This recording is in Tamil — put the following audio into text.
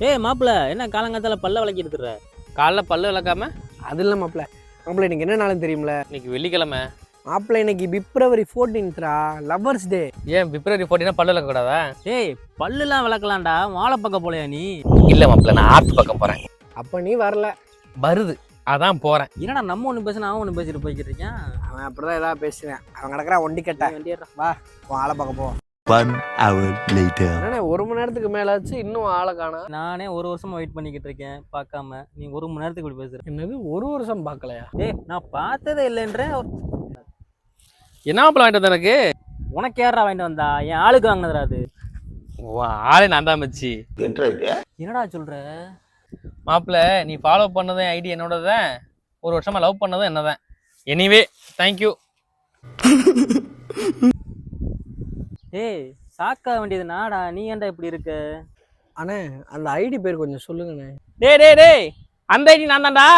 ஏய் மாப்பிள்ள என்ன காலங்காத்தால பல்ல விளக்கி எடுத்துற? காலைல பல்லு விளக்காம? அது இல்லை மாப்பிள்ள இன்னைக்கு என்ன நாளும் தெரியும்ல? இன்னைக்கு வெள்ளிக்கிழமை. மாப்பிள்ள இன்னைக்கு பிப்ரவரி 14th லவ்வர்ஸ் டே. ஏன் பிப்ரவரி 14 பல்லு விளக்க கூடாதா? ஏய் பல்லுலாம் விளக்கலாம்டா, வாழை பக்கம் போலையா நீ? இல்ல மாப்பிள்ள, நான் ஆத்து பக்கம் போறேன். அப்போ நீ வரல. வருது, அதான் போறேன். என்னடா நம்ம ஒன்று பேசுனா அவன் ஒன்று பேசிட்டு போய்கிட்டு இருக்கான். அவன் அப்படிதான் ஏதாவது பேசுவேன். அவன் கிடக்குறா ஒண்டி கட்ட. வா ஆளை பார்க்க போ. 1 hour later. என்ன 1 மணி நேரத்துக்கு மேலாச்சு இன்னும் ஆளை காணா. நானே ஒரு வருஷமா வெயிட் பண்ணிக்கிட்டு இருக்கேன் பார்க்காம. நீ 1 மணி நேரத்துக்கு இப்படி பேசுற. என்னது 1 வருஷம் பார்க்கலையா? ஏய் நான் பார்த்ததே இல்லைன்ற. என்ன மாப்பிள்ள வாங்கிட்டு எனக்கு? உனக்கு யாரா வாங்கிட்டு வந்தா? என் ஆளுக்கு வாங்கினதுரா அது. ஆளே நான் தான் மச்சி. என்னடா சொல்ற? மாப்பிள்ள நீ ஃபாலோ பண்ணதும் ஐடி என்னோடதான், 1 வருஷமா லவ் பண்ணதும் என்னதான். Anyway thank you. ஏய் சாக்கா வேண்டியது நாடா, நீ ஏன்டா இப்படி இருக்க? அண்ணே அந்த ஐடி பேர் கொஞ்சம் சொல்லுங்கண்ணே. டேய் அந்த ஐடி நான் தான்டா.